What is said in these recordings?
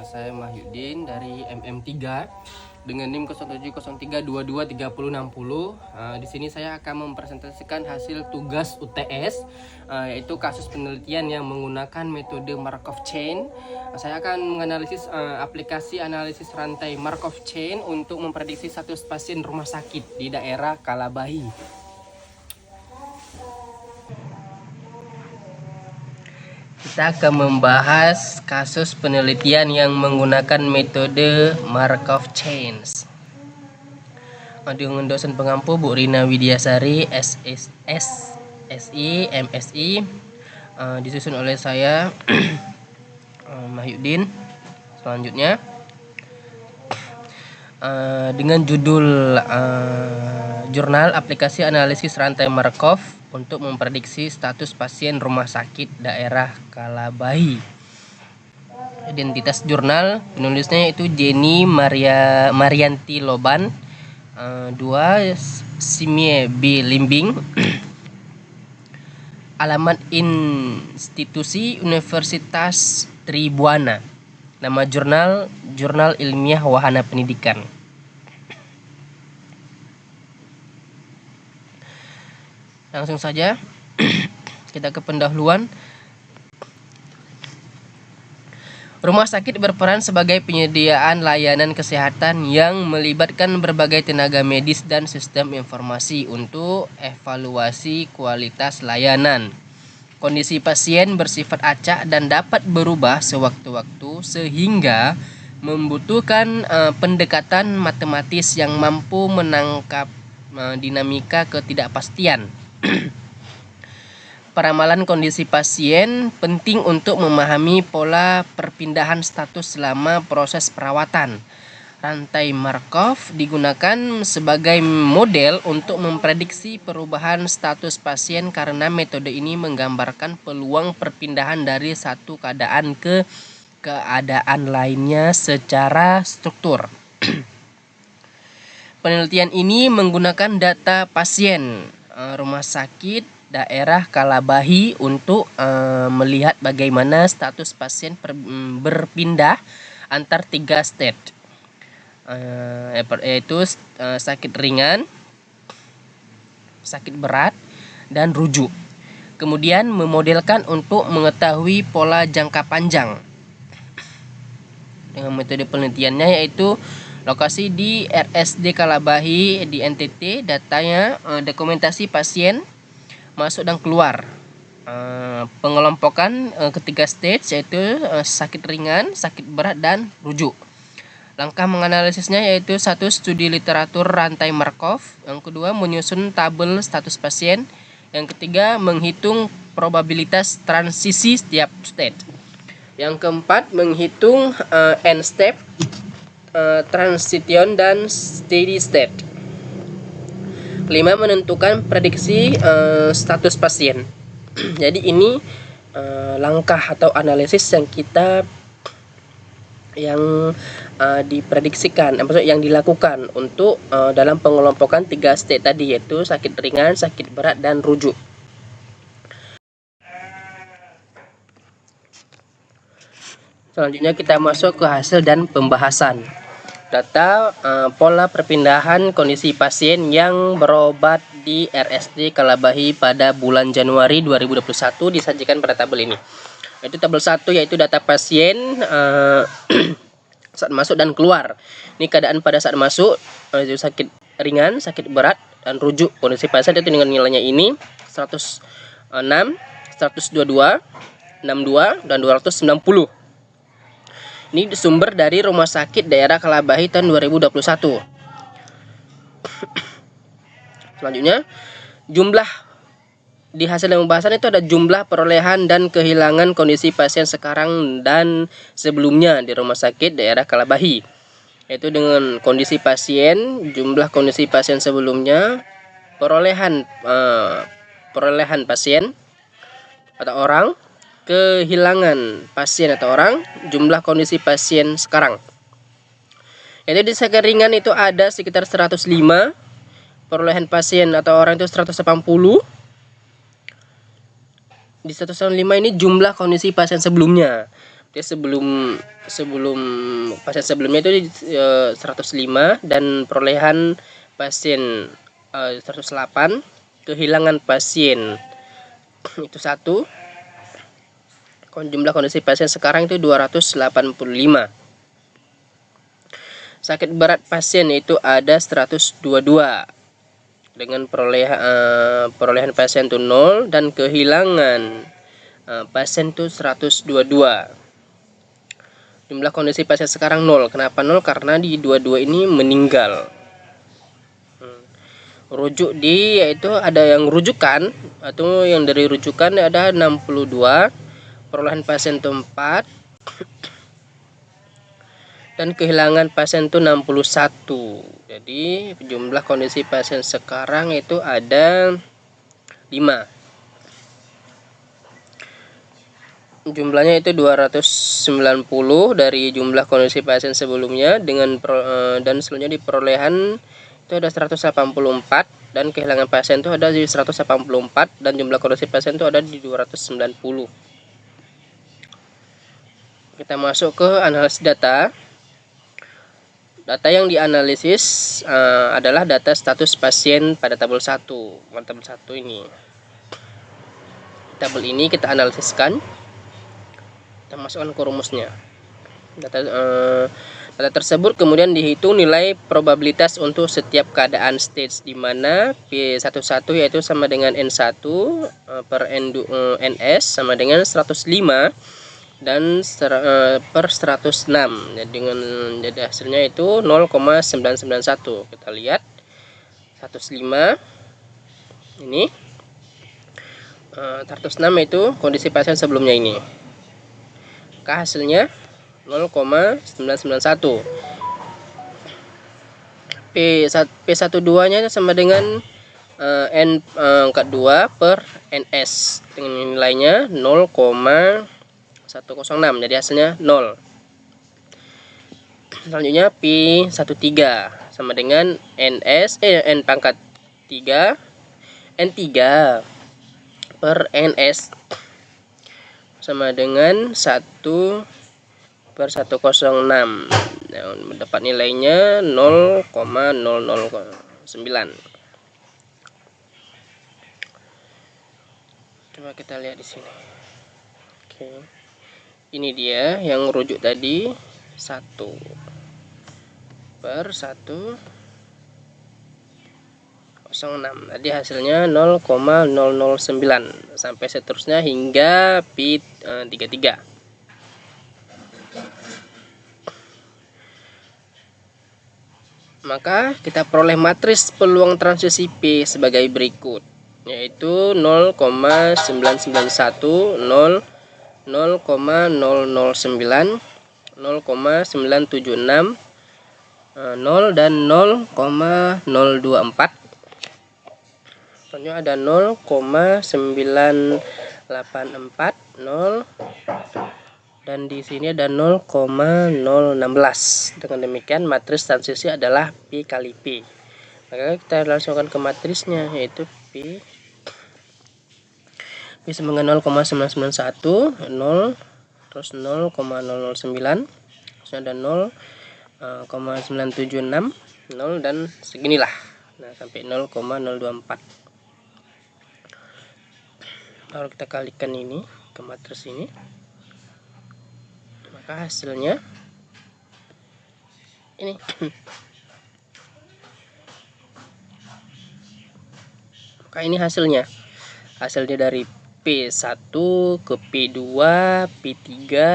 Saya Mahyudin dari MM3 dengan NIM 0703223060. Di sini saya akan mempresentasikan hasil tugas UTS, yaitu kasus penelitian yang menggunakan metode Markov Chain. Saya akan menganalisis aplikasi analisis rantai Markov Chain untuk memprediksi status pasien rumah sakit di daerah Kalabahi. Kita akan membahas kasus penelitian yang menggunakan metode Markov Chains dengan dosen pengampu Bu Rina Widiasari, SI, MSI, disusun oleh saya Mahyudin. Selanjutnya dengan judul jurnal aplikasi analisis rantai Markov untuk memprediksi status pasien rumah sakit daerah Kalabahi. Identitas jurnal penulisnya itu Jenny Marianti Loban, 2 Simie B Limbing. Alamat institusi Universitas Tribuana. Nama jurnal Jurnal Ilmiah Wahana Pendidikan. Langsung saja kita ke pendahuluan. Rumah sakit berperan sebagai penyediaan layanan kesehatan yang melibatkan berbagai tenaga medis dan sistem informasi untuk evaluasi kualitas layanan. Kondisi pasien bersifat acak dan dapat berubah sewaktu-waktu sehingga membutuhkan pendekatan matematis yang mampu menangkap dinamika ketidakpastian. Peramalan kondisi pasien penting untuk memahami pola perpindahan status selama proses perawatan. Rantai Markov digunakan sebagai model untuk memprediksi perubahan status pasien karena metode ini menggambarkan peluang perpindahan dari satu keadaan ke keadaan lainnya secara struktur. Penelitian ini menggunakan data pasien rumah sakit daerah Kalabahi untuk melihat bagaimana status pasien berpindah antar 3 state, yaitu sakit ringan, sakit berat, dan rujuk. Kemudian memodelkan untuk mengetahui pola jangka panjang. Dengan metode penelitiannya yaitu lokasi di RSD Kalabahi di NTT, datanya dokumentasi pasien masuk dan keluar, pengelompokan ketiga stage yaitu sakit ringan, sakit berat, dan rujuk. Langkah menganalisisnya yaitu 1. Studi literatur rantai Markov, yang kedua menyusun tabel status pasien, yang ketiga menghitung probabilitas transisi setiap state, yang keempat menghitung end step, transition, dan steady state. 5. Menentukan prediksi status pasien. Jadi ini langkah atau analisis yang diprediksikan, maksudnya yang dilakukan untuk dalam pengelompokan 3 state tadi, yaitu sakit ringan, sakit berat, dan rujuk. Selanjutnya kita masuk ke hasil dan pembahasan. Data pola perpindahan kondisi pasien yang berobat di RSD Kalabahi pada bulan Januari 2021 disajikan pada tabel ini. Itu tabel 1 yaitu data pasien saat masuk dan keluar. Ini keadaan pada saat masuk, itu sakit ringan, sakit berat, dan rujuk. Kondisi pasien itu dengan nilainya ini 106, 122, 62, dan 290. Ini sumber dari Rumah Sakit Daerah Kalabahi tahun 2021. Selanjutnya, jumlah di hasil pembahasan itu ada jumlah perolehan dan kehilangan kondisi pasien sekarang dan sebelumnya di Rumah Sakit Daerah Kalabahi. Yaitu dengan kondisi pasien, jumlah kondisi pasien sebelumnya, perolehan pasien atau orang, kehilangan pasien atau orang, jumlah kondisi pasien sekarang. Jadi di sakit ringan itu ada sekitar 105, perolehan pasien atau orang itu 180. Di 105 ini jumlah kondisi pasien sebelumnya. Dia sebelum pasien sebelumnya itu 105 dan perolehan pasien 108, kehilangan pasien itu 1. Jumlah kondisi pasien sekarang itu 285. Sakit berat pasien itu ada 122 dengan perolehan pasien itu 0 dan kehilangan pasien itu 122. Jumlah kondisi pasien sekarang 0. Kenapa 0? Karena di 22 ini meninggal. Rujuk yaitu ada yang rujukan atau yang dari rujukan ada 62, perolehan pasien itu 4 dan kehilangan pasien itu 61. Jadi jumlah kondisi pasien sekarang itu ada 5. Jumlahnya itu 290 dari jumlah kondisi pasien sebelumnya dan selanjutnya di perolehan itu ada 184 dan kehilangan pasien itu ada di 184 dan jumlah kondisi pasien itu ada di 290. Kita masuk ke analisis data. Data yang dianalisis adalah data status pasien pada tabel 1. Tabel 1 ini. Tabel ini kita analisiskan. Kita masukkan ke rumusnya. Data tersebut kemudian dihitung nilai probabilitas untuk setiap keadaan stage, di mana P11 yaitu sama dengan N1 per NS sama dengan 105 dan per 106. Jadi hasilnya itu 0,991. Kita lihat 105 ini 106 itu kondisi pasien sebelumnya ini. Maka hasilnya 0,991. P12 nya sama dengan N angka 2 per NS dengan nilainya 0,106. Jadi hasilnya 0. Selanjutnya P13 sama dengan N pangkat 3 N3 per NS sama dengan 1 per 106. Mendapat nilainya 0,009. Coba kita lihat di sini. Oke. Ini dia yang rujuk tadi 1 per 106. Tadi hasilnya 0,009 sampai seterusnya hingga P33. Maka kita peroleh matris peluang transisi P sebagai berikut, yaitu 0,991, 0,009, 0,976, 0 dan 0,024. Selanjutnya ada 0,984, 0 dan di sini ada 0,016. Dengan demikian matris transisi adalah P kali P. Maka kita langsungkan ke matrisnya, yaitu P sama dengan 0,991, 0 terus 0,009, terus ada 0,976, 0 dan seginilah. Nah, sampai 0,024. Lalu kita kalikan ini ke matris ini, maka hasilnya ini. Maka ini hasilnya dari P1 ke P2, P3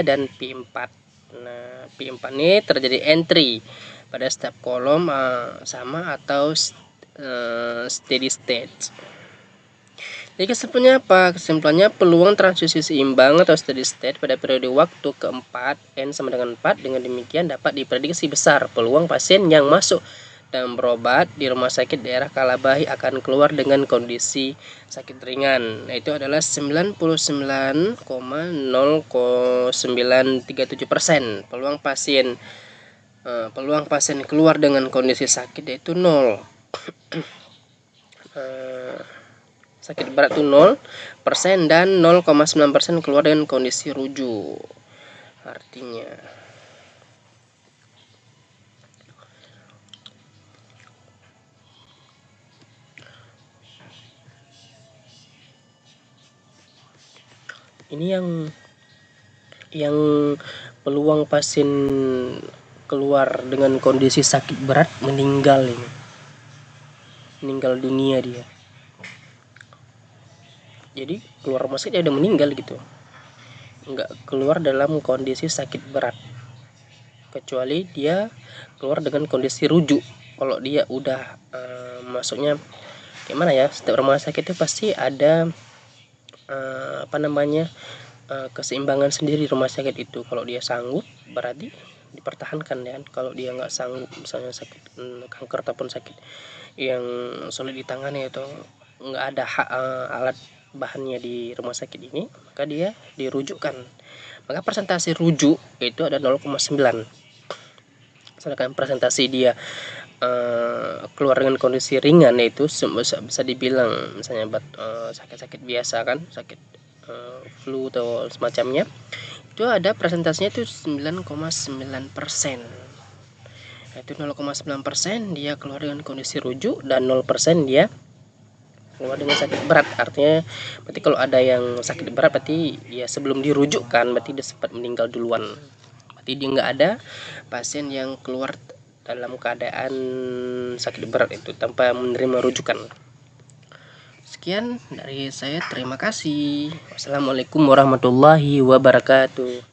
dan P4. Nah, P4 ini terjadi entry pada setiap kolom sama atau steady state. Jadi kesimpulannya apa? Kesimpulannya peluang transisi seimbang atau steady state pada periode waktu keempat N sama dengan 4. Dengan demikian dapat diprediksi besar peluang pasien yang masuk dan berobat di rumah sakit daerah Kalabahi akan keluar dengan kondisi sakit ringan. Nah, itu adalah 99,0937%. Peluang pasien keluar dengan kondisi sakit yaitu 0. Sakit berat itu 0% dan 0,9% keluar dengan kondisi rujuk. artinya. Ini yang peluang pasien keluar dengan kondisi sakit berat meninggal dunia dia. Jadi keluar rumah sakit dia udah meninggal gitu, nggak keluar dalam kondisi sakit berat, kecuali dia keluar dengan kondisi rujuk. Kalau dia udah masuknya gimana ya, setiap rumah sakit itu pasti ada keseimbangan sendiri rumah sakit itu. Kalau dia sanggup berarti dipertahankan ya. Kalau dia nggak sanggup, misalnya sakit kanker ataupun sakit yang sulit ditangani atau nggak ada alat bahannya di rumah sakit ini, maka dia dirujukkan. Maka presentasi rujuk itu ada 0,9. Misalkan presentasi dia keluar dengan kondisi ringan, yaitu bisa dibilang misalnya sakit-sakit biasa kan, sakit flu atau semacamnya, itu ada presentasinya itu 9,9%. Itu 0,9% dia keluar dengan kondisi rujuk dan 0% dia keluar dengan sakit berat. Artinya berarti kalau ada yang sakit berat berarti ya sebelum dirujukkan berarti dia sempat meninggal duluan. Berarti dia nggak ada pasien yang keluar dalam keadaan sakit berat itu tanpa menerima rujukan. Sekian dari saya, terima kasih. Wassalamualaikum warahmatullahi wabarakatuh.